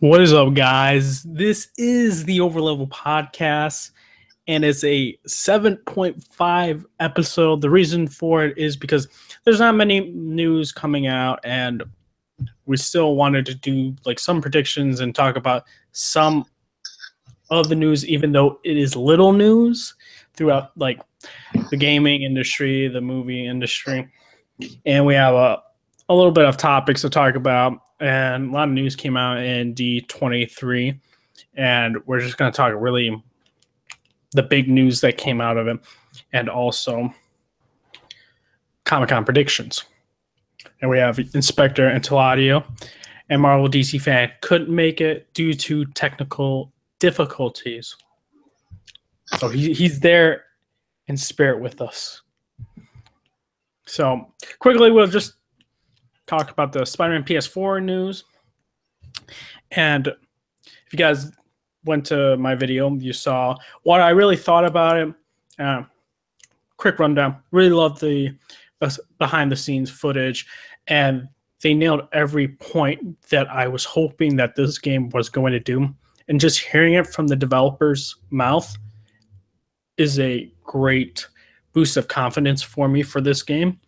What is up, guys? This is the Overleveled podcast, and it's a 7.5 episode. The reason for it is because there's not many news coming out, and we still wanted to do like some predictions and talk about some of the news, even though it is little news throughout like the gaming industry, the movie industry, and we have a little bit of topics to talk about. And a lot of news came out in D23, and we're just going to talk really the big news that came out of it, and also Comic-Con predictions. And we have Inspector and Taladio, and Marvel DC fan couldn't make it due to technical difficulties. So he's there in spirit with us. So quickly, we'll just talk about the Spider-Man PS4 news. And if you guys went to my video, you saw what I really thought about it. Quick rundown. Really loved the behind-the-scenes footage, and they nailed every point that I was hoping that this game was going to do. And just hearing it from the developer's mouth is a great boost of confidence for me for this game.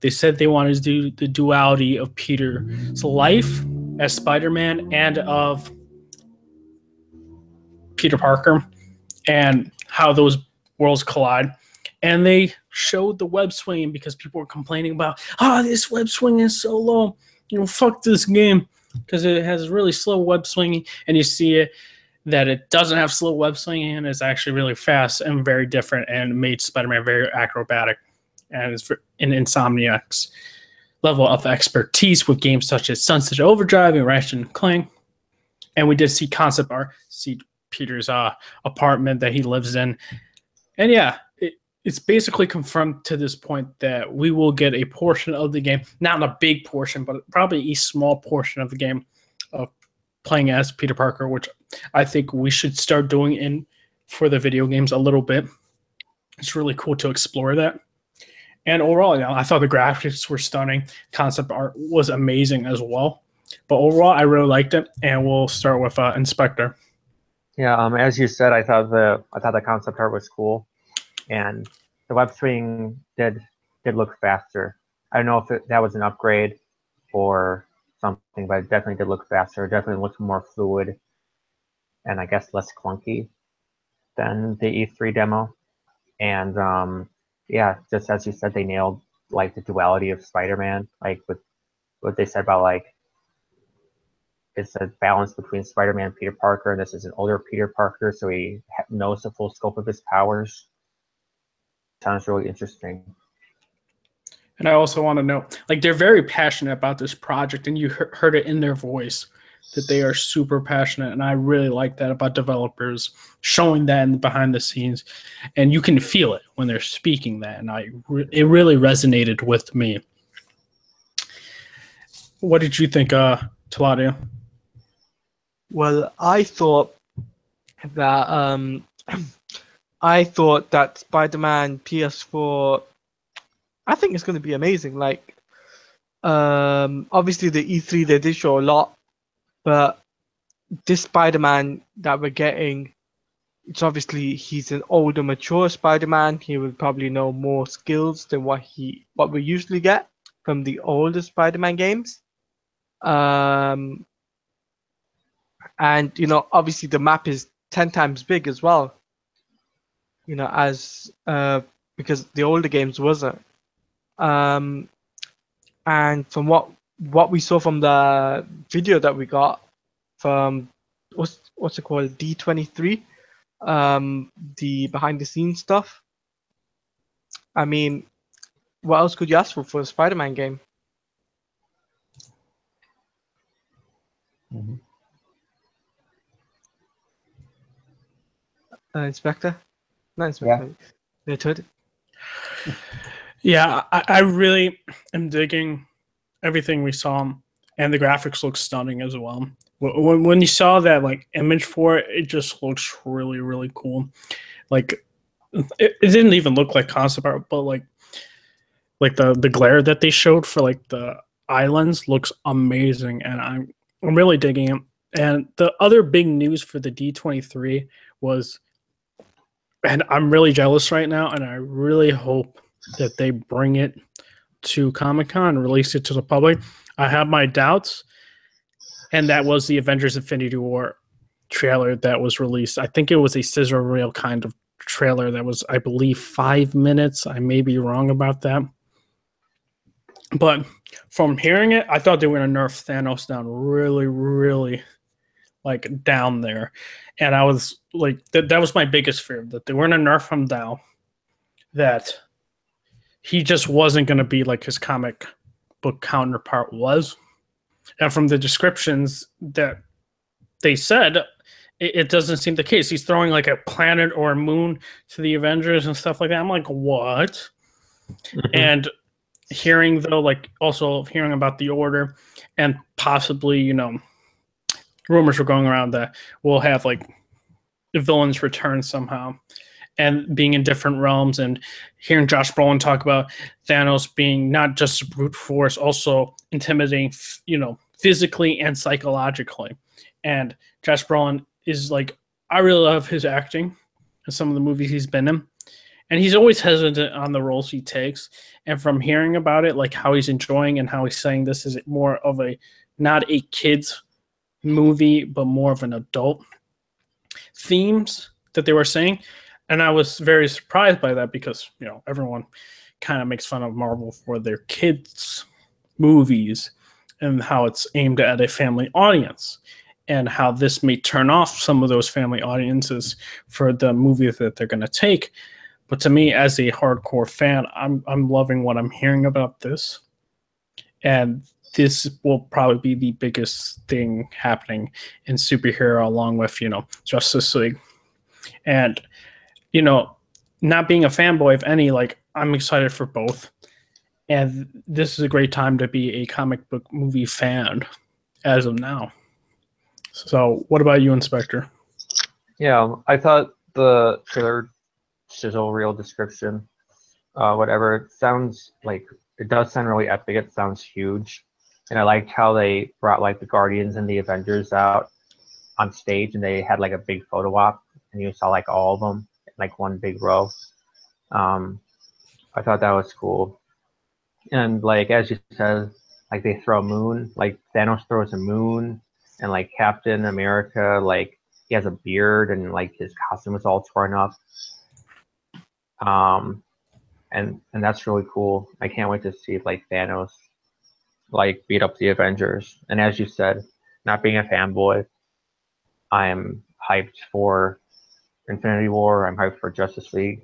They said they wanted to do the duality of Peter's life as Spider-Man and of Peter Parker and how those worlds collide. And they showed the web swinging because people were complaining about, this web swinging is so low. Fuck this game because it has really slow web swinging. And you see it that it doesn't have slow web swinging and it's actually really fast and very different and made Spider-Man very acrobatic. And it's an Insomniac's level of expertise with games such as Sunset Overdrive and Ratchet and Clank. And we did see concept art, see Peter's apartment that he lives in. And yeah, it's basically confirmed to this point that we will get a portion of the game, not a big portion, but probably a small portion of the game of playing as Peter Parker, which I think we should start doing for the video games a little bit. It's really cool to explore that. And overall, I thought the graphics were stunning. Concept art was amazing as well. But overall, I really liked it. And we'll start with Inspector. Yeah, as you said, I thought the concept art was cool, and the web swing did look faster. I don't know if that was an upgrade or something, but it definitely did look faster. It definitely looked more fluid, and I guess less clunky than the E3 demo. And yeah, just as you said, they nailed like the duality of Spider-Man, like with what they said about like it's a balance between Spider-Man and Peter Parker, and this is an older Peter Parker, so he knows the full scope of his powers. Sounds really interesting. And I also want to know, like, they're very passionate about this project, and you heard it in their voice that they are super passionate, and I really like that about developers, showing that in the behind the scenes, and you can feel it when they're speaking that, and it really resonated with me. What did you think, Taladio? Well, I thought that Spider-Man PS4, I think it's going to be amazing. Like, obviously the E3 they did show a lot, but this Spider-Man that we're getting, it's obviously he's an older, mature Spider-Man. He will probably know more skills than what we usually get from the older Spider-Man games. And obviously the map is 10 times big as well. As because the older games wasn't. And from what we saw from the video that we got from what's it called, D23, the behind the scenes stuff. I mean, what else could you ask for a Spider-Man game? Mm-hmm. Inspector? Not Inspector. Yeah. Toad. Yeah, I really am digging everything we saw, and the graphics look stunning as well. When you saw that like image for it, it just looks really, really cool. Like it didn't even look like concept art, but like the glare that they showed for like the islands looks amazing, and I'm really digging it. And the other big news for the D23 was, and I'm really jealous right now, and I really hope that they bring it to Comic-Con and release it to the public. I have my doubts, and that was the Avengers Infinity War trailer that was released. I think it was a scissor reel kind of trailer that was, I believe, 5 minutes. I may be wrong about that. But from hearing it, I thought they were going to nerf Thanos down really, really like down there. And I was like, that was my biggest fear, that they were going to nerf him down, that he just wasn't going to be like his comic book counterpart was. And from the descriptions that they said, it doesn't seem the case. He's throwing like a planet or a moon to the Avengers and stuff like that. I'm like, what? And hearing, though, like also hearing about the Order and possibly, you know, rumors were going around that we'll have like the villains return somehow and being in different realms, and hearing Josh Brolin talk about Thanos being not just a brute force, also intimidating, you know, physically and psychologically. And Josh Brolin is like, I really love his acting in some of the movies he's been in. And he's always hesitant on the roles he takes. And from hearing about it, like how he's enjoying and how he's saying this is more of a, not a kid's movie, but more of an adult themes that they were saying. And I was very surprised by that because, you know, everyone kind of makes fun of Marvel for their kids' movies and how it's aimed at a family audience, and how this may turn off some of those family audiences for the movie that they're going to take. But to me, as a hardcore fan, I'm loving what I'm hearing about this. And this will probably be the biggest thing happening in superhero, along with, you know, Justice League. And, you know, not being a fanboy of any, like, I'm excited for both. And this is a great time to be a comic book movie fan as of now. So what about you, Inspector? Yeah, I thought the trailer sizzle reel description, whatever, it sounds like, it does sound really epic. It sounds huge. And I liked how they brought like the Guardians and the Avengers out on stage, and they had like a big photo op, and you saw like all of them in like one big row. I thought that was cool. And like as you said, like they throw a moon, like Thanos throws a moon, and like Captain America, like he has a beard and like his costume is all torn up. And that's really cool. I can't wait to see like Thanos like beat up the Avengers. And as you said, not being a fanboy, I'm hyped for Infinity War. I'm hyped for Justice League.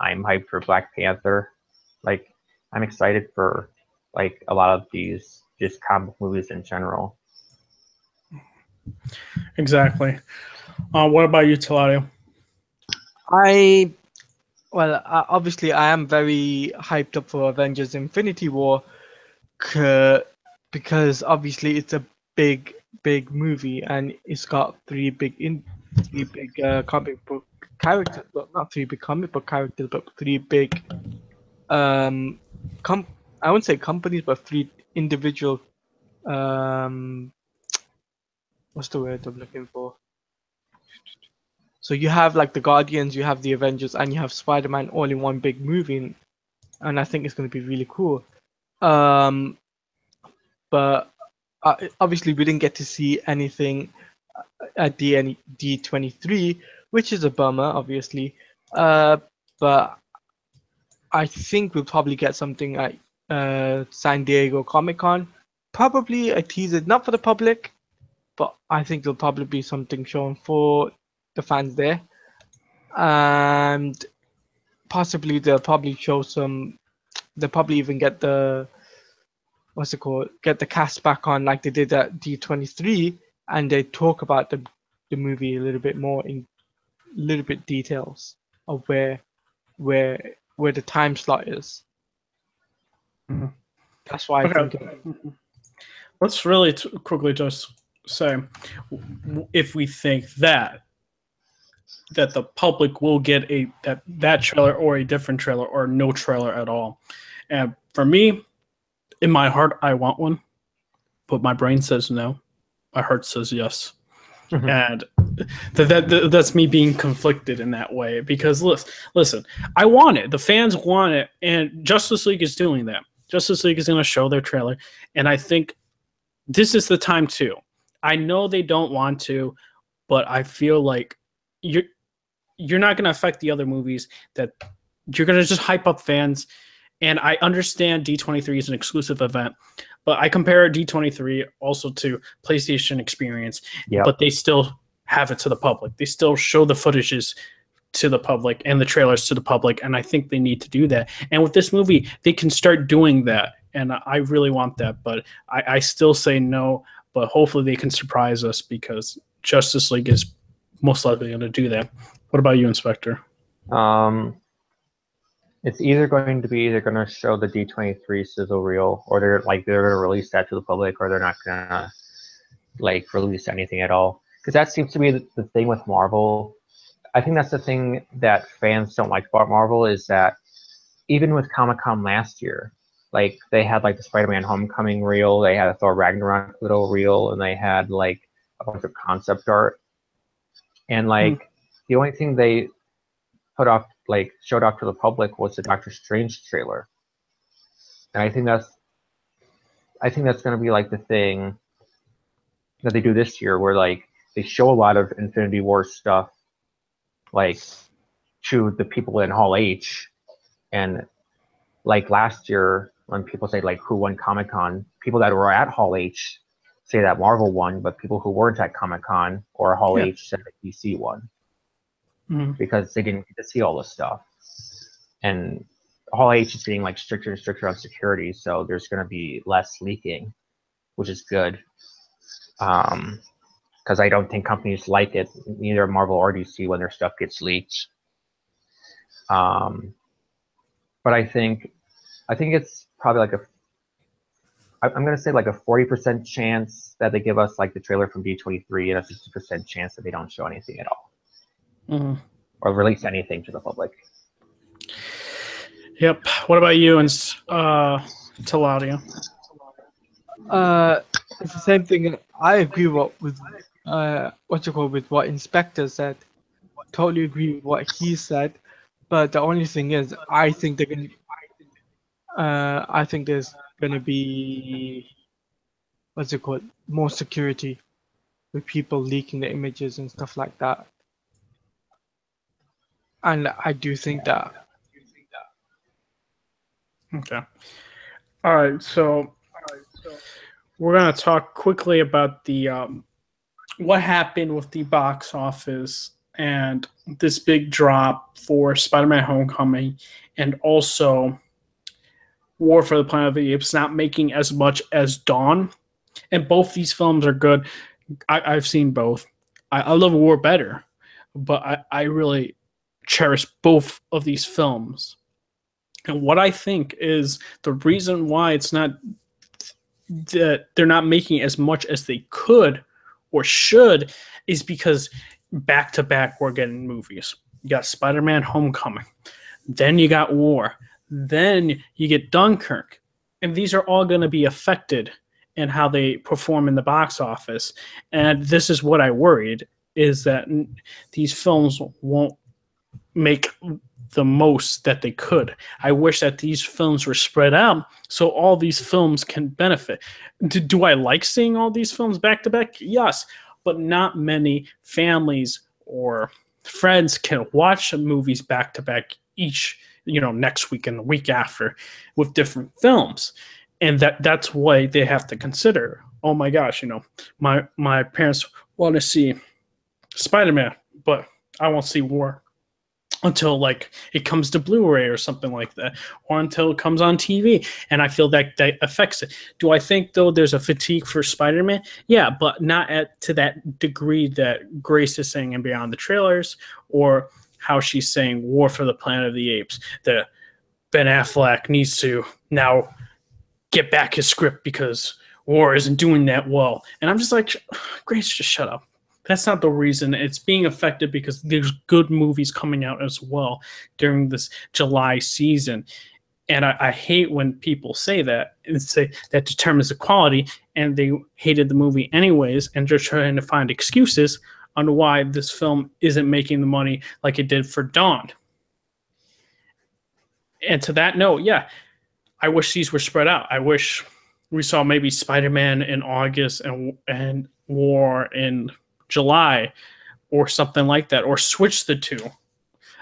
I'm hyped for Black Panther. Like, I'm excited for like a lot of these just comic movies in general. Exactly. What about you, Taladio? Obviously, I am very hyped up for Avengers Infinity War because obviously it's a big movie, and it's got three big comic book characters. Well, not three big comic book characters, but three big I wouldn't say companies, but three individual what's the word I'm looking for? So you have like the Guardians, you have the Avengers, and you have Spider-Man all in one big movie, and I think it's going to be really cool. But obviously we didn't get to see anything at the D23, which is a bummer, obviously. But I think we'll probably get something at San Diego Comic-Con. Probably a teaser, not for the public, but I think there'll probably be something shown for the fans there, and possibly they'll probably show some. They'll probably even get the get the cast back on like they did at D23, and they talk about the movie a little bit more in little bit details of where the time slot is. Mm-hmm. That's why I think. Let's really quickly just say if we think that the public will get that trailer or a different trailer or no trailer at all. And for me, in my heart, I want one, but my brain says no. My heart says yes. And that's me being conflicted in that way, because listen, I want it. The fans want it, and Justice League is doing that. Justice League is going to show their trailer, and I think this is the time too. I know they don't want to, but I feel like you're not going to affect the other movies. That you're going to just hype up fans. And I understand D23 is an exclusive event, but I compare D23 also to PlayStation Experience, but they still have it to the public. They still show the footages to the public and the trailers to the public, and I think they need to do that. And with this movie, they can start doing that, and I really want that, but I still say no, but hopefully they can surprise us, because Justice League is most likely going to do that. What about you, Inspector? It's either going to show the D23 sizzle reel, or they're going to release that to the public, or they're not going to release anything at all. Because that seems to be the thing with Marvel. I think that's the thing that fans don't like about Marvel, is that even with Comic-Con last year, they had the Spider-Man Homecoming reel, they had a Thor Ragnarok little reel, and they had a bunch of concept art. And the only thing they put off, showed off to the public, was the Doctor Strange trailer. And I think that's going to be the thing that they do this year, where they show a lot of Infinity War stuff to the people in Hall H. And last year, when people say who won Comic-Con, people that were at Hall H say that Marvel won, but people who weren't at Comic-Con or Hall H said that DC won. Because they didn't get to see all this stuff. And Hall H is getting stricter and stricter on security, so there's going to be less leaking, which is good. Because I don't think companies like it, neither Marvel or DC, when their stuff gets leaked. But I think it's probably I'm going to say a 40% chance that they give us the trailer from D23, and a 60% chance that they don't show anything at all. Or release anything to the public. Yep. What about you and Taladia? It's the same thing. I agree with what Inspector said. Totally agree with what he said. But the only thing is, I think there's gonna be more security with people leaking the images and stuff like that. And I do think that. Okay. All right. So we're gonna talk quickly about the what happened with the box office and this big drop for Spider-Man: Homecoming, and also War for the Planet of the Apes not making as much as Dawn. And both these films are good. I've seen both. I love War better, but I really cherish both of these films. And what I think is the reason why it's not that they're not making as much as they could or should is because back to back we're getting movies. You got Spider-Man: Homecoming, then you got War, then you get Dunkirk, and these are all going to be affected in how they perform in the box office. And this is what I worried, is that these films won't make the most that they could. I wish that these films were spread out so all these films can benefit. Do I like seeing all these films back to back? Yes, but not many families or friends can watch movies back to back each, next week and the week after with different films. And that's why they have to consider, oh my gosh, my parents want to see Spider-Man, but I won't see War until it comes to Blu-ray or something like that, or until it comes on TV. And I feel that affects it. Do I think though there's a fatigue for Spider-Man? Yeah, but not to that degree that Grace is saying in Beyond the Trailers, or how she's saying War for the Planet of the Apes, that Ben Affleck needs to now get back his script because War isn't doing that well. And I'm just like, Grace, just shut up. That's not the reason. It's being affected because there's good movies coming out as well during this July season. And I hate when people say that and say that determines the quality, and they hated the movie anyways, and just trying to find excuses on why this film isn't making the money like it did for Dawn. And to that note, yeah, I wish these were spread out. I wish we saw maybe Spider-Man in August and War in July, or something like that, or switch the two.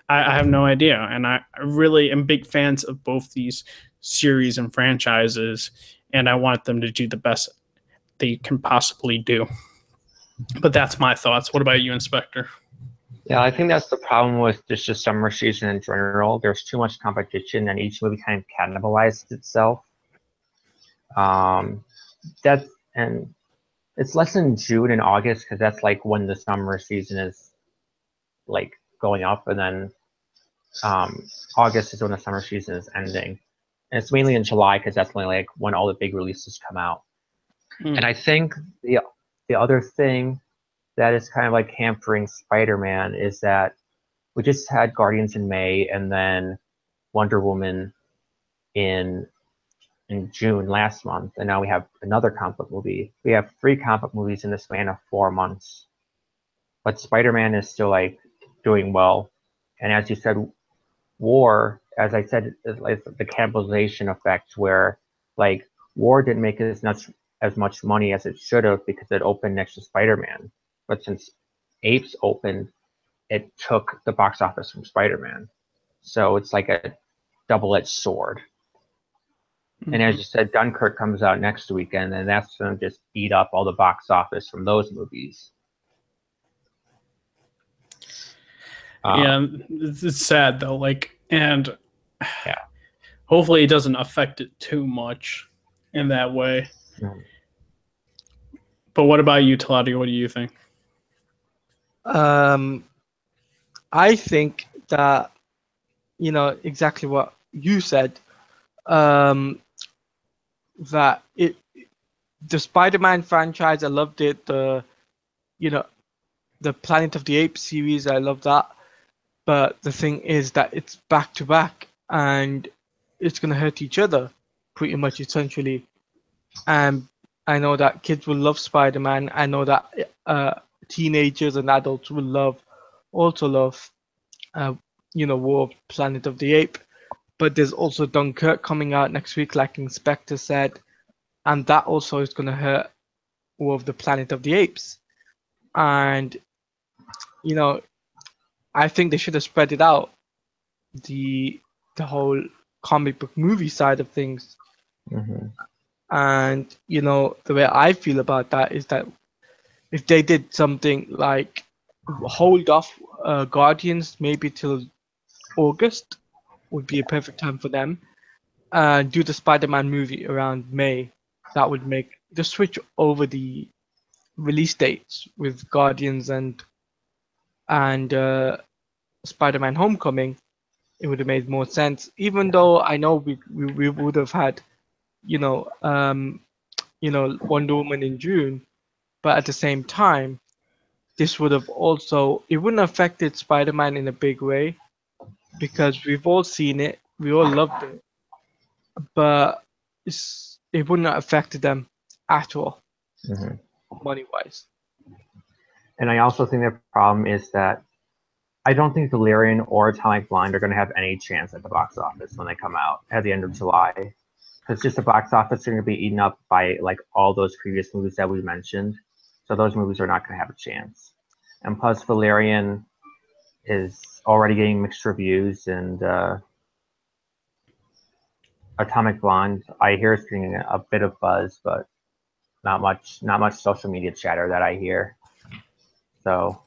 I have no idea, and I really am big fans of both these series and franchises, and I want them to do the best they can possibly do. But that's my thoughts. What about you, Inspector? Yeah, I think that's the problem with just the summer season in general. There's too much competition, and each movie kind of cannibalizes itself. And it's less in June and August because that's like when the summer season is like going up, and then August is when the summer season is ending. And it's mainly in July because that's only like when all the big releases come out. And I think the other thing that is kind of like hampering Spider-Man is that we just had Guardians in May and then Wonder Woman in June last month, and now we have another comic book movie. We have 3 comic book movies in the span of 4 months. But Spider-Man is still like doing well. And as you said, War, as I said, is like the cannibalization effect where like War didn't make as much money as it should have because it opened next to Spider-Man. But since Apes opened, it took the box office from Spider-Man. So it's like a double-edged sword. Mm-hmm. And as you said, Dunkirk comes out next weekend, and that's going to just eat up all the box office from those movies. Yeah, it's sad though. Like, and yeah, hopefully it doesn't affect it too much in that way. Mm-hmm. But what about you, Talati? What do you think? I think that, you know, exactly what you said. That the Spider-Man franchise, I loved it. The Planet of the Apes series, I love that. But the thing is that it's back to back, and it's gonna hurt each other, pretty much essentially. And I know that kids will love Spider-Man. I know that teenagers and adults will also love, War of Planet of the Ape. But there's also Dunkirk coming out next week, like Inspector said, and that also is going to hurt War of the Planet of the Apes. And, I think they should have spread it out, the whole comic book movie side of things. Mm-hmm. And, the way I feel about that is that if they did something like hold off Guardians maybe till August, would be a perfect time for them. Do the Spider-Man movie around May. That would make the switch over the release dates with Guardians and Spider-Man Homecoming. It would have made more sense. Even though I know we would have had, Wonder Woman in June, but at the same time, this would have also, it wouldn't have affected Spider-Man in a big way, because we've all seen it, we all loved it, but it wouldn't have affected them at all, mm-hmm. money-wise. And I also think the problem is that I don't think Valerian or Atomic Blonde are going to have any chance at the box office when they come out at the end of July, because just the box office is going to be eaten up by like all those previous movies that we mentioned, so those movies are not going to have a chance. And plus, Valerian is already getting mixed reviews, and Atomic Blonde, I hear, is getting a bit of buzz, but not much social media chatter that I hear. So,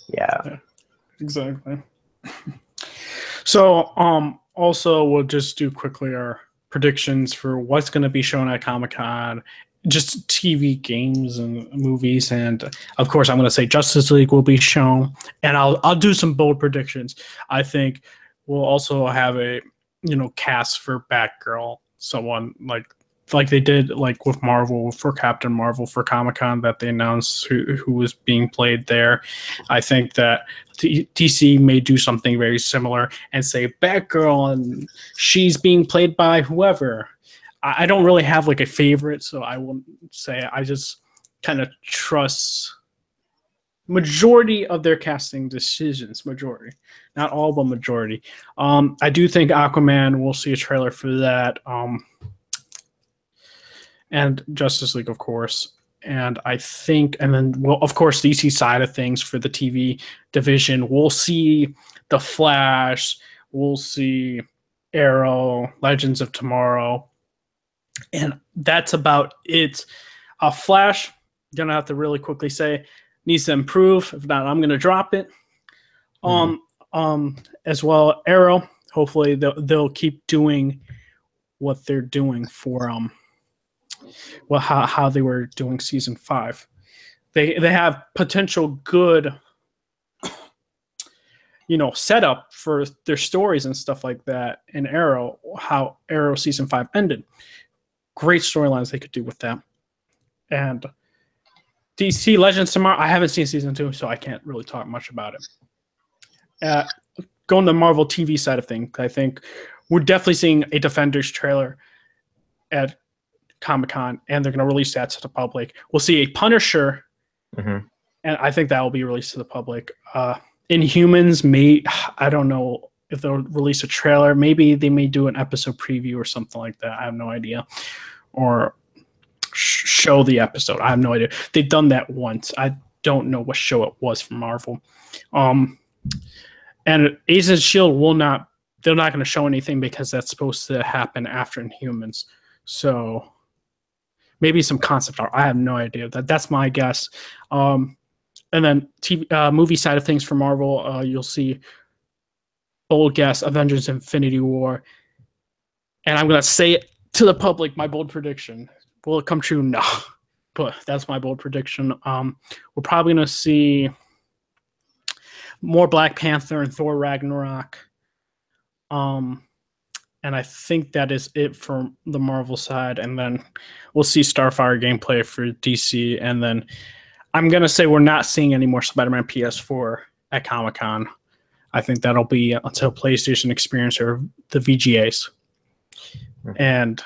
yeah. Exactly. So, also we'll just do quickly our predictions for what's going to be shown at Comic-Con. Just TV, games, and movies, and of course, I'm going to say Justice League will be shown, and I'll do some bold predictions. I think we'll also have a cast for Batgirl, someone like like they did like with Marvel for Captain Marvel for Comic-Con that they announced who was being played there. I think that DC may do something very similar and say Batgirl and she's being played by whoever. I don't really have like a favorite, so I won't say. I just kind of trust majority of their casting decisions. Majority, not all, but majority. I do think Aquaman, we'll see a trailer for that. And Justice League, of course. And I think, and then, well, of course, DC side of things for the TV division, we'll see The Flash, we'll see Arrow, Legends of Tomorrow, and that's about it. Flash, gonna have to really quickly say, needs to improve. If not, I'm gonna drop it. As well, Arrow. Hopefully, they'll keep doing what they're doing for how they were doing season 5. They have potential good, setup for their stories and stuff like that in Arrow. How Arrow season 5 ended. Great storylines they could do with that. And DC Legends tomorrow. I haven't seen season 2, so I can't really talk much about it. Going to the Marvel TV side of things, I think we're definitely seeing a Defenders trailer at Comic-Con, and they're going to release that to the public. We'll see a Punisher, and I think that will be released to the public. Inhumans, I don't know if they'll release a trailer. Maybe they may do an episode preview or something like that. I have no idea. Or show the episode. I have no idea. They've done that once. I don't know what show it was from Marvel. And Agents of S.H.I.E.L.D. they're not going to show anything because that's supposed to happen after Inhumans. So maybe some concept art. I have no idea. That's my guess. And then movie side of things for Marvel, you'll see bold guess Avengers Infinity War. And I'm going to say it to the public, my bold prediction. Will it come true? No. But that's my bold prediction. We're probably going to see more Black Panther and Thor Ragnarok. And I think that is it for the Marvel side. And then we'll see Starfire gameplay for DC. And then I'm going to say we're not seeing any more Spider-Man PS4 at Comic-Con. I think that'll be until PlayStation Experience or the VGAs. And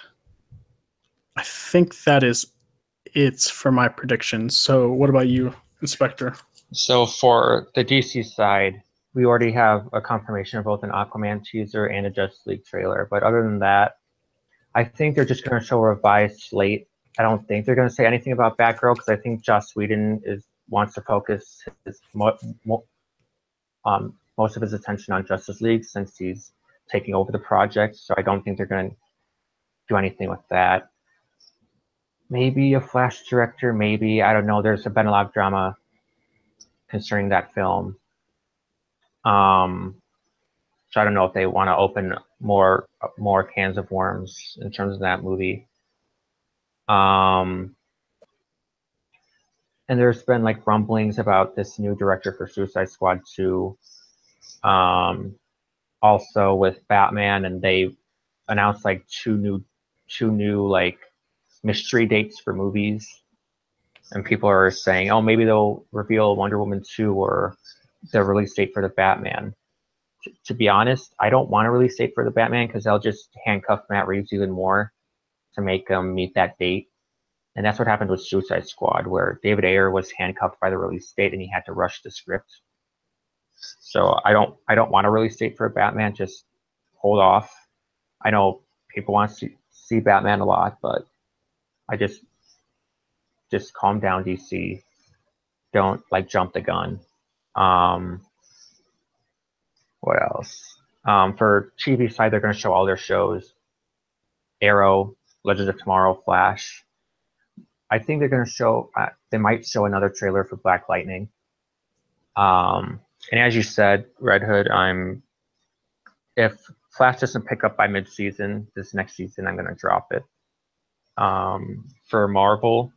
I think that is it for my predictions. So what about you, Inspector? So for the DC side, we already have a confirmation of both an Aquaman teaser and a Justice League trailer. But other than that, I think they're just going to show a revised slate. I don't think they're going to say anything about Batgirl because I think Joss Whedon wants to focus most of his attention on Justice League since he's taking over the project. So I don't think they're going to do anything with that. Maybe a Flash director, maybe. I don't know. There's been a lot of drama concerning that film. So I don't know if they want to open more cans of worms in terms of that movie. And there's been like rumblings about this new director for Suicide Squad 2. Also with Batman, and they announced like two new like mystery dates for movies. And people are saying, oh, maybe they'll reveal Wonder Woman 2 or the release date for the Batman. To be honest, I don't want a release date for the Batman because they'll just handcuff Matt Reeves even more to make him meet that date. And that's what happened with Suicide Squad, where David Ayer was handcuffed by the release date and he had to rush the script. So I don't want a release date for a Batman. Just hold off. I know people want to see Batman a lot, but I just calm down, DC. Don't like jump the gun. What else? For TV side, they're going to show all their shows. Arrow, Legends of Tomorrow, Flash. I think they're going to show, they might show another trailer for Black Lightning. And as you said, Red Hood, if Flash doesn't pick up by mid-season, this next season, I'm going to drop it. For Marvel,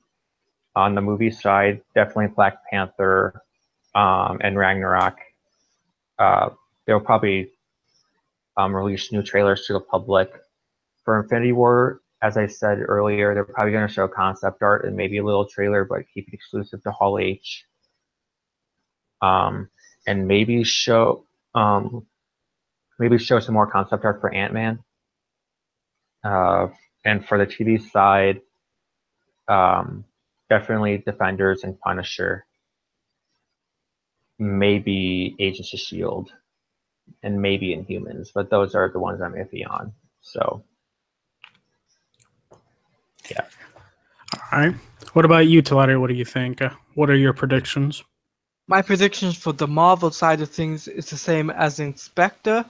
on the movie side, definitely Black Panther and Ragnarok. They'll probably release new trailers to the public. For Infinity War, as I said earlier, they're probably going to show concept art and maybe a little trailer, but keep it exclusive to Hall H. And maybe show some more concept art for Ant-Man. And for the TV side, definitely Defenders and Punisher. Maybe Agents of S.H.I.E.L.D. and maybe Inhumans, but those are the ones I'm iffy on. So, yeah. All right. What about you, Talari? What do you think? What are your predictions? My predictions for the Marvel side of things is the same as Inspector,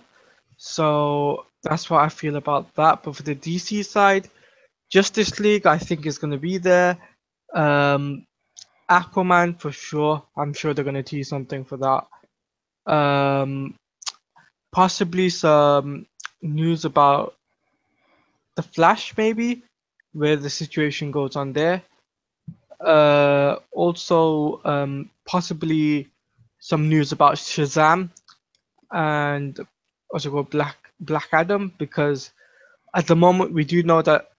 so that's what I feel about that. But for the DC side, Justice League, I think is going to be there. Aquaman for sure. I'm sure they're going to tease something for that. Possibly some news about the Flash, maybe, where the situation goes on there. Also, possibly some news about Shazam and also go Black Adam, because at the moment we do know that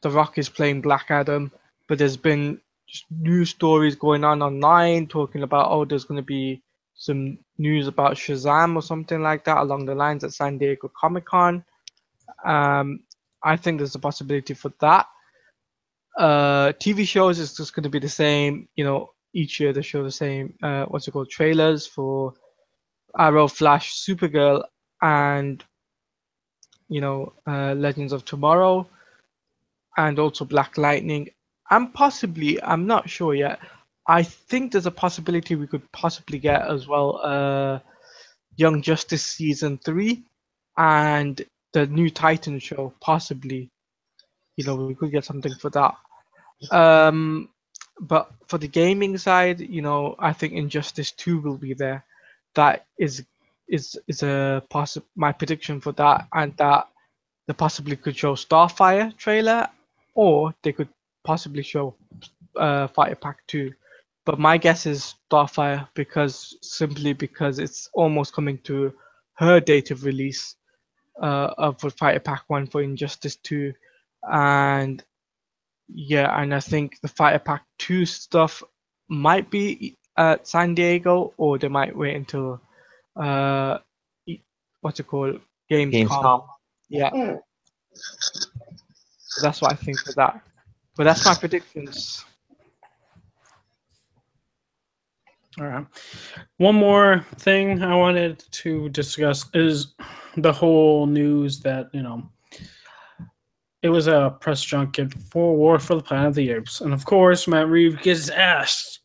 The Rock is playing Black Adam, but there's been just news stories going on online talking about, there's going to be some news about Shazam or something like that along the lines at San Diego Comic-Con. I think there's a possibility for that. TV shows is just going to be the same. Each year they show the same, trailers for Arrow, Flash, Supergirl, and Legends of Tomorrow, and also Black Lightning, and possibly, I'm not sure yet, I think there's a possibility we could possibly get as well Young Justice Season 3 and the new Titan show, possibly. We could get something for that. But for the gaming side, I think Injustice 2 will be there. That is my prediction for that, and that they possibly could show Starfire trailer, or they could possibly show Fighter Pack 2. But my guess is Starfire, simply because it's almost coming to her date of release of Fighter Pack 1 for Injustice 2. And I think the Fighter Pack 2 stuff might be at San Diego, or they might wait until Gamescom. Yeah. So that's what I think for that. But that's my predictions. All right. One more thing I wanted to discuss is the whole news that, it was a press junket for War for the Planet of the Apes. And of course, Matt Reeves gets asked,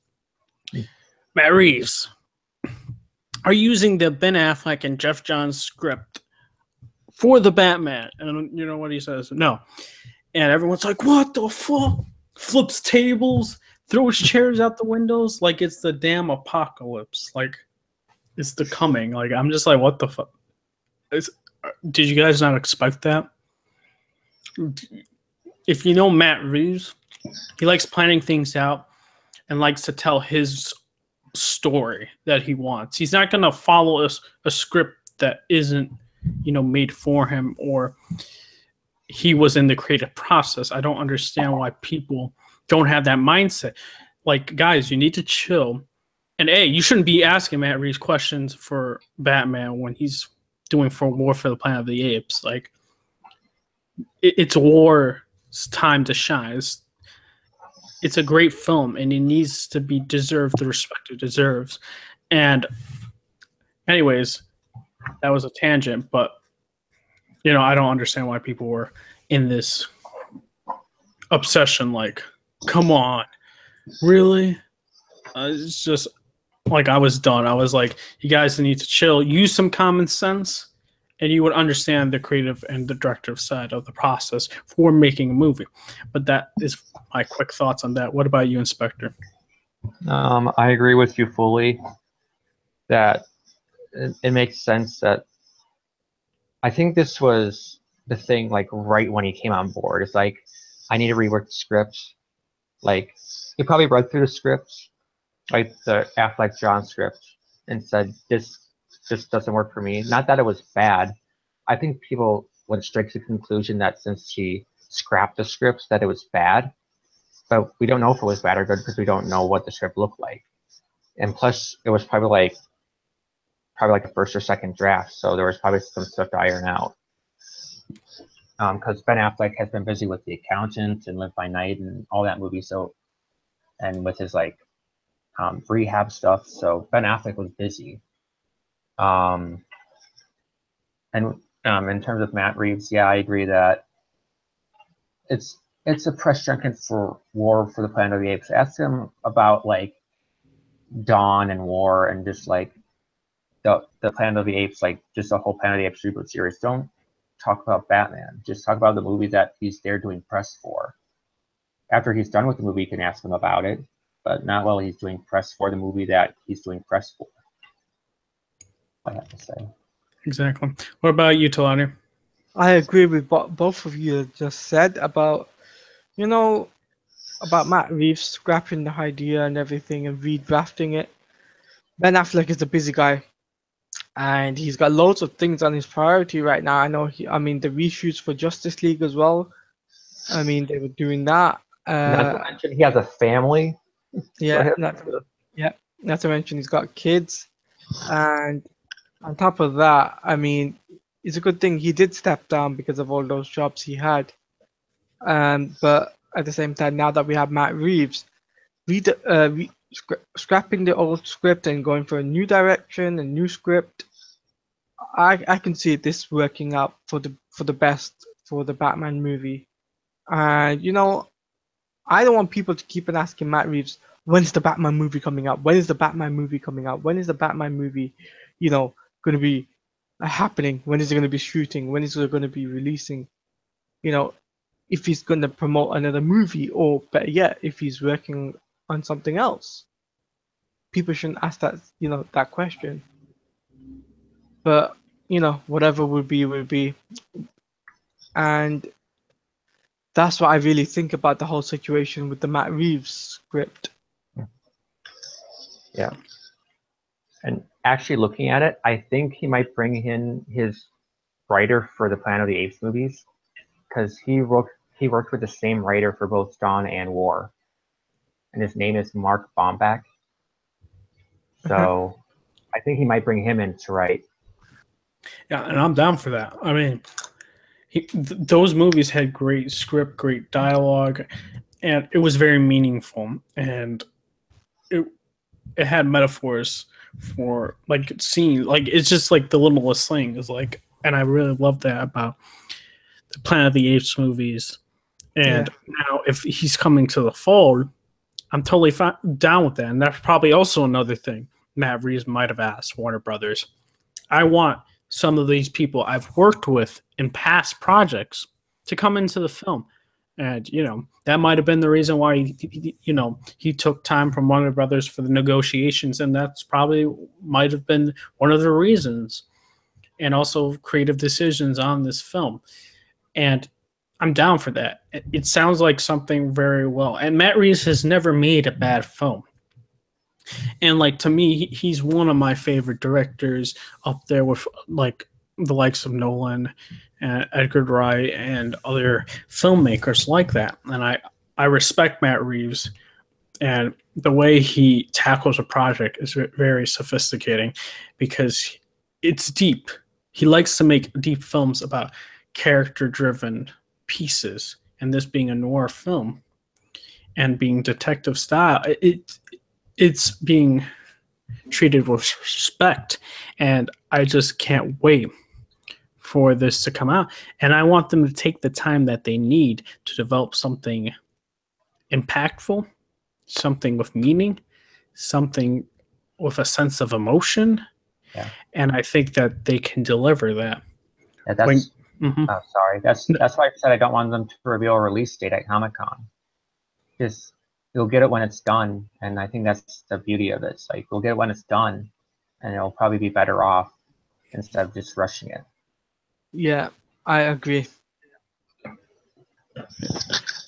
Matt Reeves, are you using the Ben Affleck and Jeff Johns script for the Batman? And you know what he says? No. And everyone's like, what the fuck? Flips tables, throws chairs out the windows like it's the damn apocalypse. Like, it's the coming. Like, I'm just like, what the fuck? Did you guys not expect that? If you know Matt Reeves, he likes planning things out and likes to tell his story that he wants. He's not going to follow a script that isn't, made for him, or he was in the creative process. I don't understand why people don't have that mindset. Like, guys, you need to chill. And you shouldn't be asking Matt Reeves questions for Batman when he's doing for War for the Planet of the Apes. Like, it's War's time to shine. It's a great film, and it needs to be deserved the respect it deserves. And anyways, that was a tangent, but I don't understand why people were in this obsession. Like, come on, really? It's just like, I was done. I was like, you guys need to chill, use some common sense, and you would understand the creative and the directive side of the process for making a movie. But that is my quick thoughts on that. What about you, Inspector? I agree with you fully that it makes sense that I think this was the thing, like, right when he came on board. It's like, I need to rework the script. Like, he probably read through the script, like the Affleck John script, and said, this doesn't work for me. Not that it was bad. I think people went straight to the conclusion that since he scrap the scripts that it was bad, but we don't know if it was bad or good because we don't know what the script looked like. And plus, it was probably like a first or second draft, so there was probably some stuff to iron out. Because Ben Affleck has been busy with The Accountant and Live by Night and all that movie, so, and with his like rehab stuff, so Ben Affleck was busy. And in terms of Matt Reeves, yeah, I agree that it's a press junket for War for the Planet of the Apes. Ask him about like Dawn and War and just like the Planet of the Apes, like just the whole Planet of the Apes reboot series. Don't talk about Batman. Just talk about the movie that he's there doing press for. After he's done with the movie, you can ask him about it, but not while he's doing press for the movie that he's doing press for. I have to say. Exactly. What about you, Talani? I agree with what both of you just said about, you know, about Matt Reeves scrapping the idea and everything and redrafting it. Ben Affleck is a busy guy, and he's got loads of things on his priority right now. I know the reshoots for Justice League as well. I mean, they were doing that. Not to mention he has a family. Yeah, not to mention he's got kids, and on top of that, I mean, it's a good thing he did step down because of all those jobs he had. But at the same time, now that we have Matt Reeves, scrapping the old script and going for a new direction, a new script, I can see this working out for the best for the Batman movie. And you know, I don't want people to keep on asking Matt Reeves, when's the Batman movie coming out? When is the Batman movie coming out? When is the Batman movie, going to be happening? When is it going to be shooting? When is it going to be releasing? If he's going to promote another movie, or better yet, if he's working on something else. People shouldn't ask that question. But, whatever will be. And that's what I really think about the whole situation with the Matt Reeves script. Yeah. And actually looking at it, I think he might bring in his writer for the Planet of the Apes movies, because he worked with the same writer for both Dawn and War. And his name is Mark Bomback. So I think he might bring him in to write. Yeah, and I'm down for that. I mean, those movies had great script, great dialogue, and it was very meaningful. And it had metaphors for like seeing, like it's just like the littlest thing is like, and I really love that about the Planet of the Apes movies. And now if he's coming to the fold, I'm totally down with that. And that's probably also another thing Matt Reeves might have asked Warner Brothers. I want some of these people I've worked with in past projects to come into the film. And, that might have been the reason why, he took time from Warner Brothers for the negotiations. And that's probably might have been one of the reasons. And also creative decisions on this film. And I'm down for that. It sounds like something very well. And Matt Reeves has never made a bad film. And like to me, he's one of my favorite directors, up there with like the likes of Nolan and Edgar Wright and other filmmakers like that. And I respect Matt Reeves, and the way he tackles a project is very sophisticating because it's deep. He likes to make deep films about character-driven pieces, and this being a noir film and being detective style, it's being treated with respect, and I just can't wait for this to come out. And I want them to take the time that they need to develop something impactful, something with meaning, something with a sense of emotion. Yeah. And I think that they can deliver that. Yeah, that's sorry. That's why I said I don't want them to reveal a release date at Comic-Con. Just you'll get it when it's done, and I think that's the beauty of it. It's like we'll get it when it's done, and it'll probably be better off instead of just rushing it. Yeah, I agree.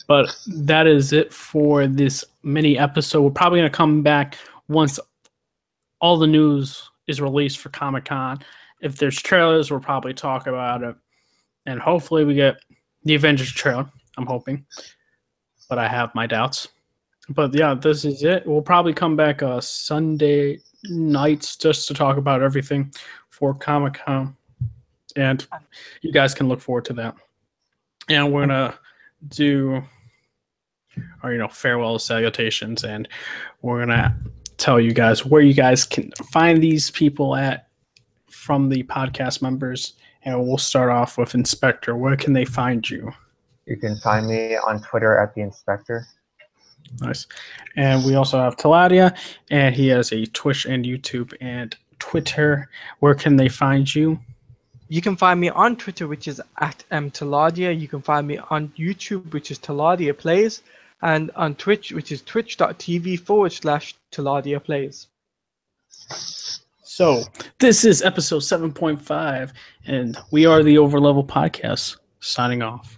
But that is it for this mini episode. We're probably going to come back once all the news is released for Comic-Con. If there's trailers, we'll probably talk about it. And hopefully we get the Avengers trailer. I'm hoping, but I have my doubts. But yeah, this is it. We'll probably come back Sunday nights just to talk about everything for Comic-Con, and you guys can look forward to that. And we're gonna do our farewell salutations, and we're gonna tell you guys where you guys can find these people at from the podcast members. And we'll start off with Inspector. Where can they find you? You can find me on Twitter at the Inspector. Nice. And we also have Taladia, and he has a Twitch and YouTube and Twitter. Where can they find you? You can find me on Twitter, which is at mtaladia. You can find me on YouTube, which is Taladia Plays, and on Twitch, which is twitch.tv/Taladia Plays. So this is episode 7.5, and we are the Overleveled Podcast, signing off.